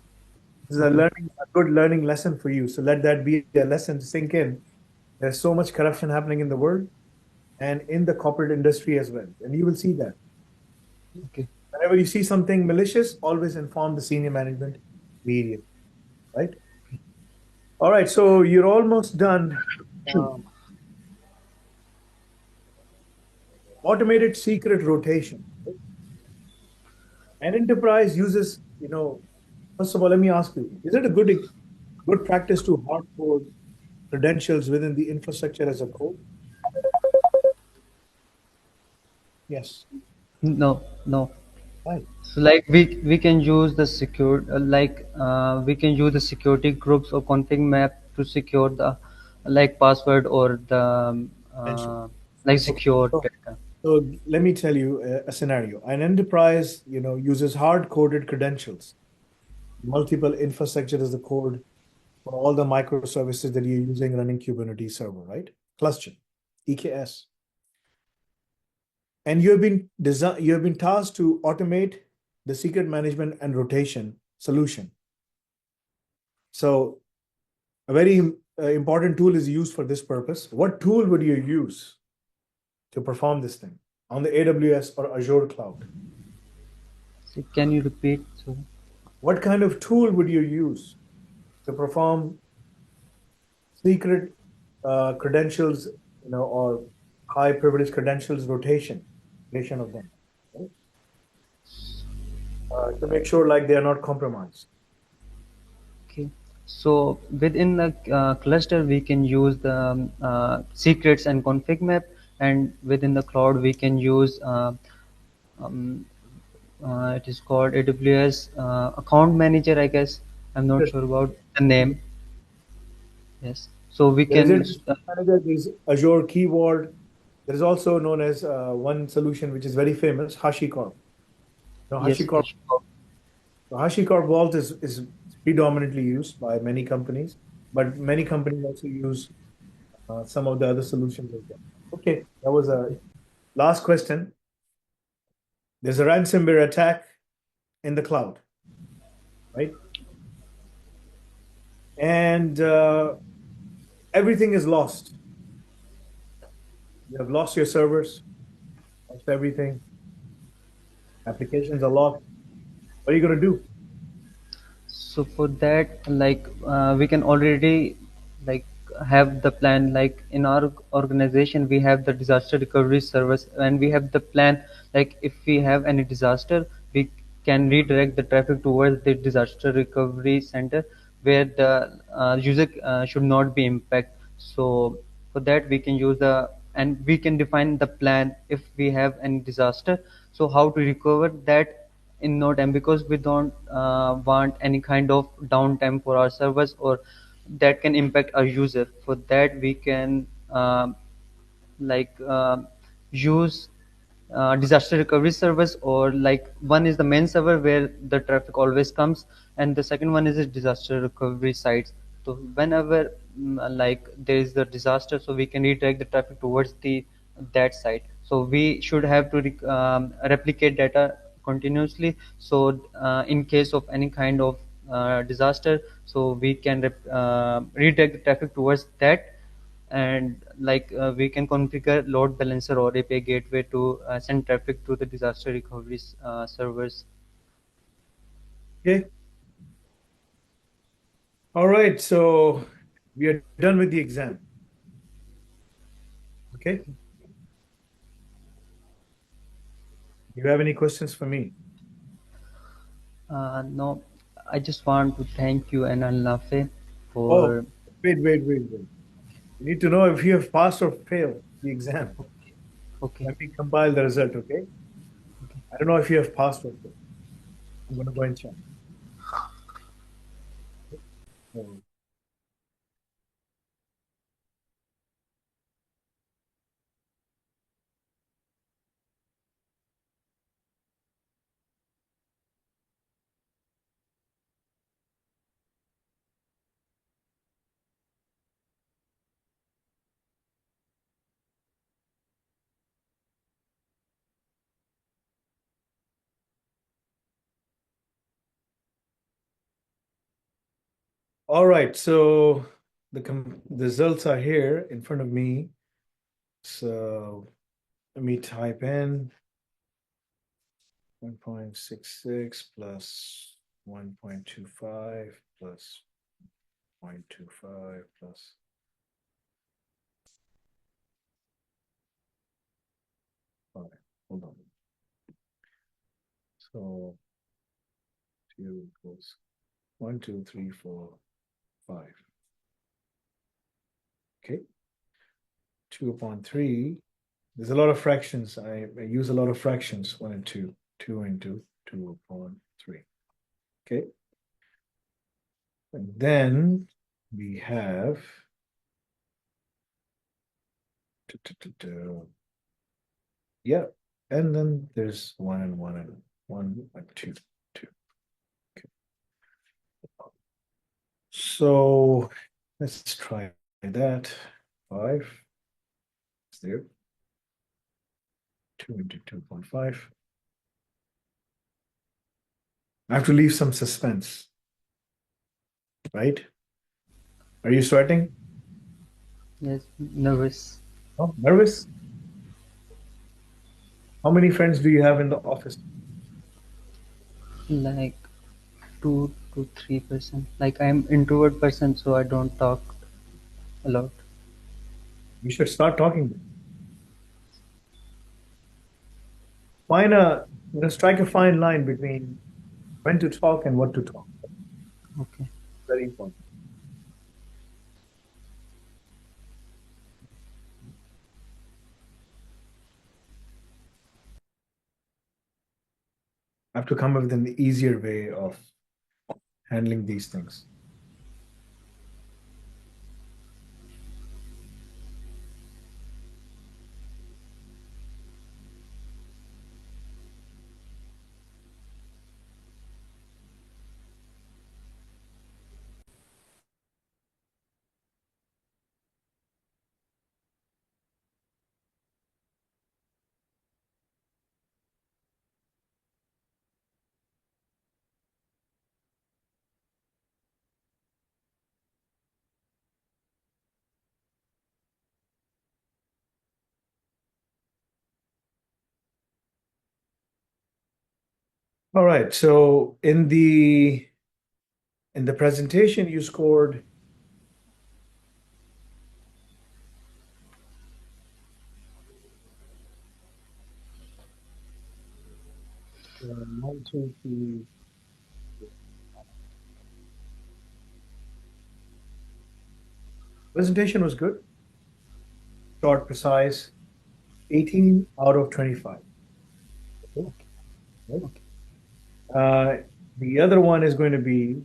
This is a good learning lesson for you. So let that be a lesson to sink in. There's so much corruption happening in the world. and in the corporate industry as well. And you will see that. Okay. Whenever you see something malicious, always inform the senior management immediately, right? All right, so you're almost done. Um, Automated secret rotation. An enterprise uses, first of all, let me ask you, is it a good practice to hard code credentials within the infrastructure as a code? Yes. No, no. Right. So like we can use the secure we can use the security groups or config map to secure the like password or the Potential. like Okay. secure So, data. so let me tell you a scenario. An enterprise, uses hard-coded credentials, multiple infrastructure as the code for all the microservices that you're using running Kubernetes server, right? Cluster, EKS. And you have been tasked to automate the secret management and rotation solution. So a very important tool is used for this purpose. What tool would you use to perform this thing on the AWS or Azure cloud? So can you repeat? So What kind of tool would you use to perform secret credentials, or high privilege credentials rotation of them, right? To make sure like they are not compromised. okay. So within the cluster we can use the secrets and config map, and within the cloud we can use um, it is called AWS account manager, I guess. I'm not Yes. sure about the name. Yes. So we There is can, a manager, there is Azure Keyword. There is also known as one solution which is very famous, HashiCorp. yes, HashiCorp. HashiCorp Vault is predominantly used by many companies, but many companies also use some of the other solutions as well. Okay, that was a last question. There's a ransomware attack in the cloud, right? And everything is lost. You have lost your servers, lost everything. Applications are lost. What are you going to do? so for that, like we can already like have the plan. Like in our organization, we have the disaster recovery service, and we have the plan. Like if we have any disaster, we can redirect the traffic towards the disaster recovery center where the user should not be impacted. So for that, we can use the and we can define the plan if we have any disaster. So how to recover that in no time, because we don't want any kind of downtime for our servers or that can impact our user. For that we can like use disaster recovery servers, or like one is the main server where the traffic always comes, and the second one is a disaster recovery sites. So whenever like there is the disaster, so we can redirect the traffic towards the that site. So we should have to replicate data continuously, so in case of any kind of disaster, so we can redirect the traffic towards that. And like we can configure load balancer or API gateway to send traffic to the disaster recovery servers. Okay. All right. So we are done with the exam. Okay. Do you have any questions for me? No, I just want to thank you and Nafi Oh, for. wait. You need to know if you have passed or failed the exam. Okay. Let me compile the result, okay? I don't know if you have passed or failed. I'm going to go and check. Oh. All right. So the results are here in front of me. So let me type in 1.66 plus 1.25 plus 0.25 plus. All right, hold on. So 2 equals 1, 2, 3, 4, 5. Okay. 2 upon 3. There's a lot of fractions. I use a lot of fractions, 1 and 2. 2 into 2 upon 3. Okay. And then we have yeah, and then there's 1 and 1 and 1 and 2. 2. Okay. So let's try that. 5 is there. 2 into 2.5. I have to leave some suspense, right? Are you sweating? Yes, nervous. Oh, nervous? How many friends do you have in the office? Like 2 to 3%. Like I'm introvert person, so I don't talk a lot. You should start talking. Find a, strike a fine line between when to talk and what to talk. Okay. Very important. I have to come up with an easier way of handling these things. All right. So in the presentation, you scored 1, 2, 3. Presentation was good, short, precise. 18 out of 25. Okay. Right. The other one is going to be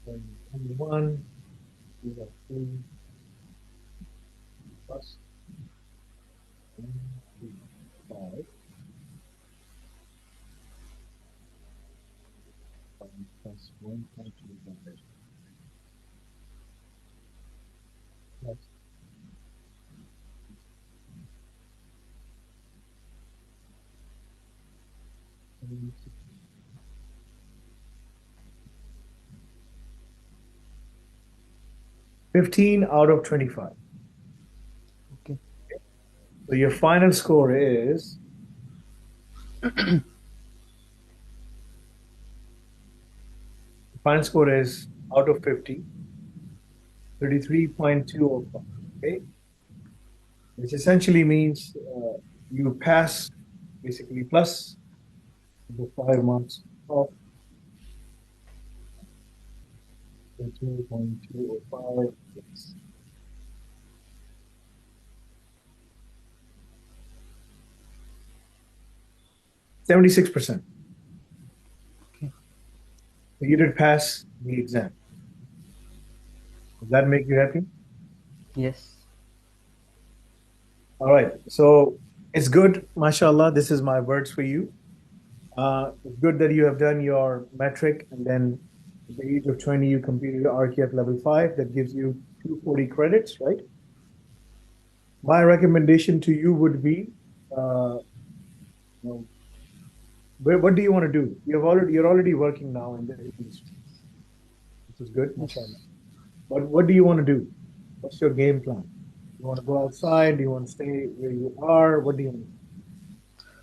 21 plus 5 plus 1.25 plus 15 out of 25. Okay. So your final score is out of 50, 33.205. Okay, which essentially means you pass basically plus the 5 marks of 2.205. 76%. Okay. So you did pass the exam. Does that make you happy? Yes. All right. So it's good, mashallah. This is my words for you. It's good that you have done your metric, and then at the age of 20, you completed RQF level 5. That gives you 240 credits, right? My recommendation to you would be, uh, you know, what do you want to do? You're already working now in the industry. This is good, Yes. mashallah. But what do you want to do? What's your game plan? You want to go outside? Do you want to stay where you are? What do you want to do?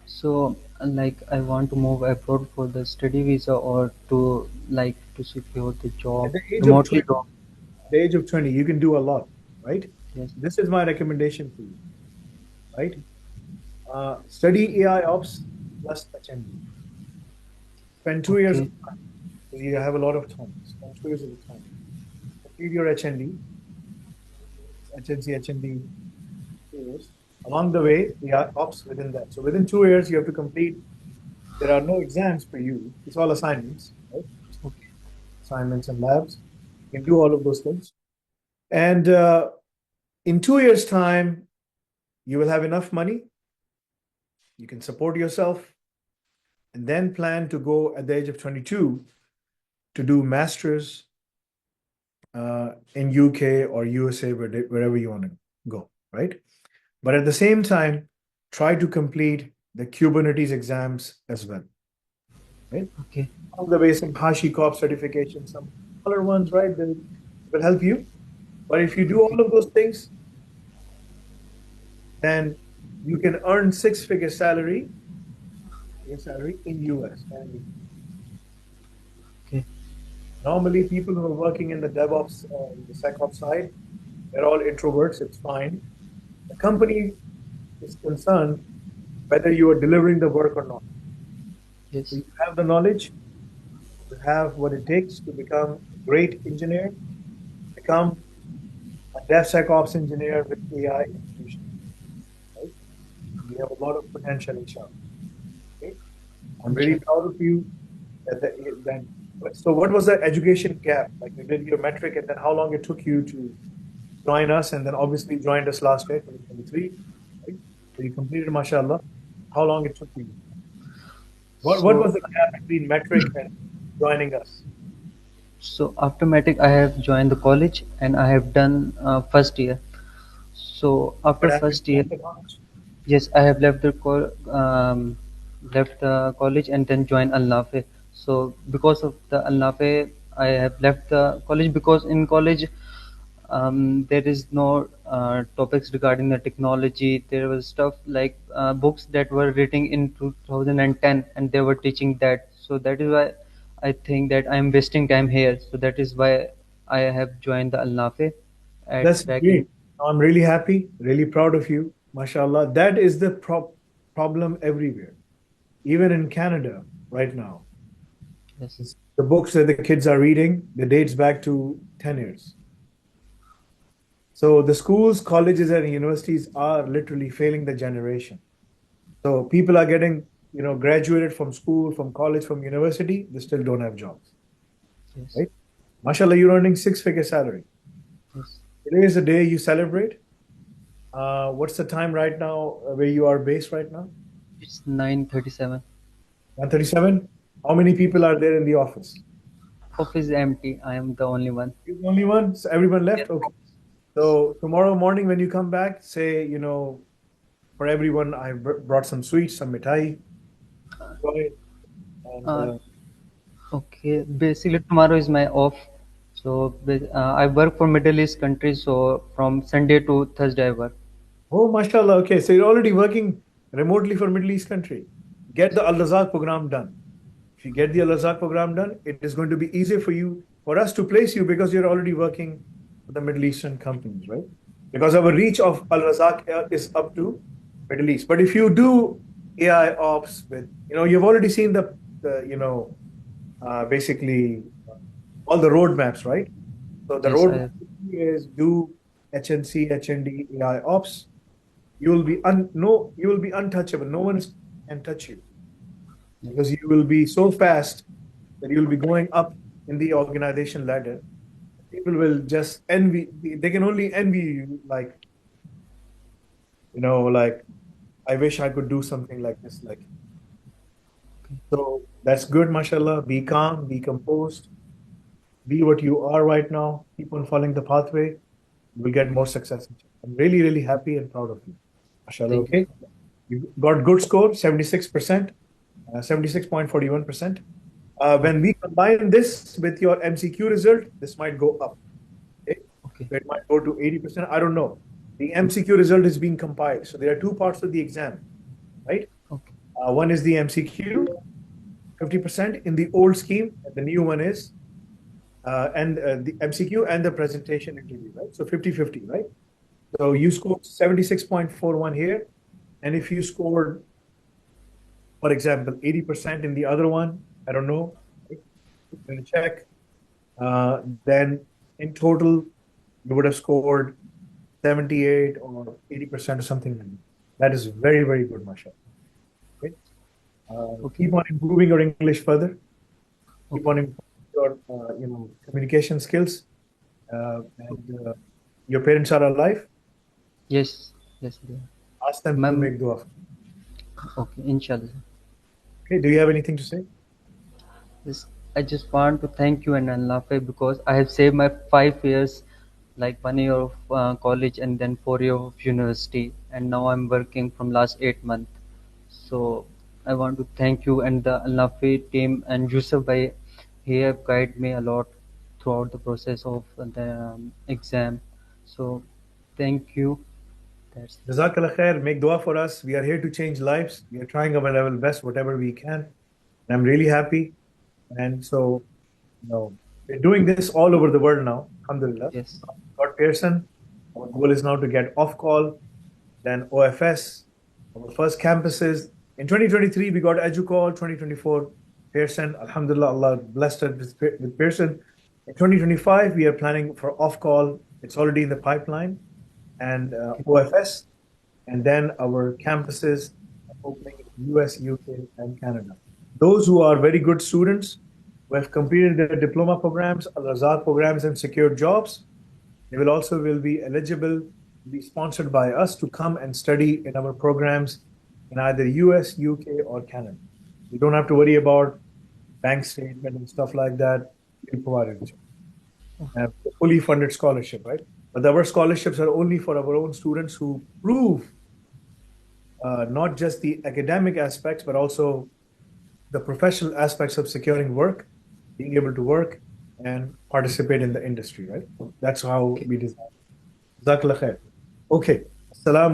So, like, I want to move abroad for the study visa or to like to secure the At job, the age of remotely 20, job. the age of 20, you can do a lot, right? Yes. This is my recommendation for you, right? Study AI ops plus HMD. Spend 2 years of Okay. time. You have a lot of time. Spend 2 years of the time. Complete your HND, HNC, HND 2 years. Along the way, the ops within that. So within 2 years, you have to complete. There are no exams for you. It's all assignments, right? Okay. Assignments and labs. You can do all of those things. And in 2 years' time, you will have enough money. You can support yourself, and then plan to go at the age of 22 to do masters in UK or USA, wherever you want to go, right? But at the same time, try to complete the Kubernetes exams as well, right? Okay. All the way some HashiCorp certification, some other ones, right? That will help you. But if you do Okay. all of those things, then you can earn six-figure salary in US. And Okay. normally, people who are working in the DevOps, the SecOps side, they're all introverts. It's fine. The company is concerned whether you are delivering the work or not. So Yes. you have the knowledge, you have what it takes to become a great engineer, become a DevSecOps engineer with AI integration. Right? You have a lot of potential, inshallah. Okay? I'm really Inshallah. proud of you. That so, what was the education gap? Like you did your metric, and then how long it took you to join us, and then obviously joined us last year, 2023. Right? So you completed, mashallah. How long it took you? What So, was the gap between metric and joining us? so after matric, I have joined the college and I have done first year. So after What happened first year, at the college? yes, I have left the left the college and then joined Al Nafi. So because of the Al Nafi, I have left the college because in college there is no topics regarding the technology. There was stuff like books that were written in 2010 and they were teaching that. So that is why I think that I am wasting time here. So that is why I have joined the Al Nafi That's at back in. great. I'm really happy, really proud of you. MashaAllah. That is the problem everywhere, even in Canada right now. Yes, The books that the kids are reading, the dates back to 10 years. So the schools, colleges, and universities are literally failing the generation. So people are getting, graduated from school, from college, from university, they still don't have jobs, yes, right? MashaAllah, you're earning six-figure salary. yes. Today is the day you celebrate. What's the time right now where you are based right now? It's 9:37. 1:37. How many people are there in the office? Office is empty. I am the only one. You're the only one? So everyone Yes. left? Okay. So tomorrow morning when you come back, say, for everyone, I brought some sweets, some mithai. Enjoy it. And Uh, okay. Basically, tomorrow is my off. So I work for Middle East countries. So from Sunday to Thursday I work. oh, mashallah. Okay. So you're already working remotely for Middle East country. Get the Al Razak program done. If you get the Al Razak program done, it is going to be easier for us to place you because you're already working for the Middle Eastern companies, right? Because our reach of Al Razak is up to Middle East. But if you do AI ops with, you've already seen basically all the roadmaps, right? So the Yes, roadmap is do HNC, HND, AI ops. You will be untouchable. No one can touch you because you will be so fast that you'll be going up in the organization ladder. People will just envy. They can only envy you, like I wish I could do something like this. Like so, that's good, mashallah. Be calm, be composed, be what you are right now. Keep on following the pathway. You will get more success. I'm really, really happy and proud of you, mashallah. thank you. Okay, you got good score, 76%, 76.41%. Okay. When we combine this with your MCQ result, this might go up. Okay? Okay. So it might go to 80%. I don't know. The MCQ result is being compiled. So there are two parts of the exam, right? Okay. One is the MCQ, 50% in the old scheme, and the new one is the MCQ and the presentation interview, right? So 50-50, right? So you scored 76.41 here. And if you scored, for example, 80% in the other one, I don't know, right? I'm going to check. Then in total, you would have scored 78 or 80% or something like that. That is very, very good, mashallah. Okay? Okay. Keep on improving your English further. Keep Okay. on improving your, communication skills. And your parents are alive. Yes. Yes. They are. Ask them to Ma'am. make dua. Okay. Inshallah. Okay. Do you have anything to say? Yes, I just want to thank you and Nafi because I have saved my 5 years, like 1 year of college and then 4 year of university, and now I'm working from last 8 months. So I want to thank you and the Nafi team and Yusuf bhai. He have guided me a lot throughout the process of the exam. So thank you. That's Jazakallah khair. Make dua for us. We are here to change lives. We are trying our level best, whatever we can. And I'm really happy. And so, we're doing this all over the world now. Alhamdulillah. yes, Got Pearson. Our goal is now to get off call, then OFS, our first campuses. In 2023, we got EduQual. 2024, Pearson. Alhamdulillah, Allah blessed us with Pearson. In 2025, we are planning for off call. It's already in the pipeline. And OFS. And then our campuses are opening in US, UK, and Canada. Those who are very good students who have completed their diploma programs, Al-Razak programs, and secured jobs, they will be eligible to be sponsored by us to come and study in our programs in either US, UK, or Canada. You don't have to worry about bank statement and stuff like that. We provide it. Have a fully funded scholarship, right? But our scholarships are only for our own students who prove not just the academic aspects, but also the professional aspects of securing work, being able to work and participate in the industry, right? That's how okay. we design. Jazakallah khair. Okay. Salam.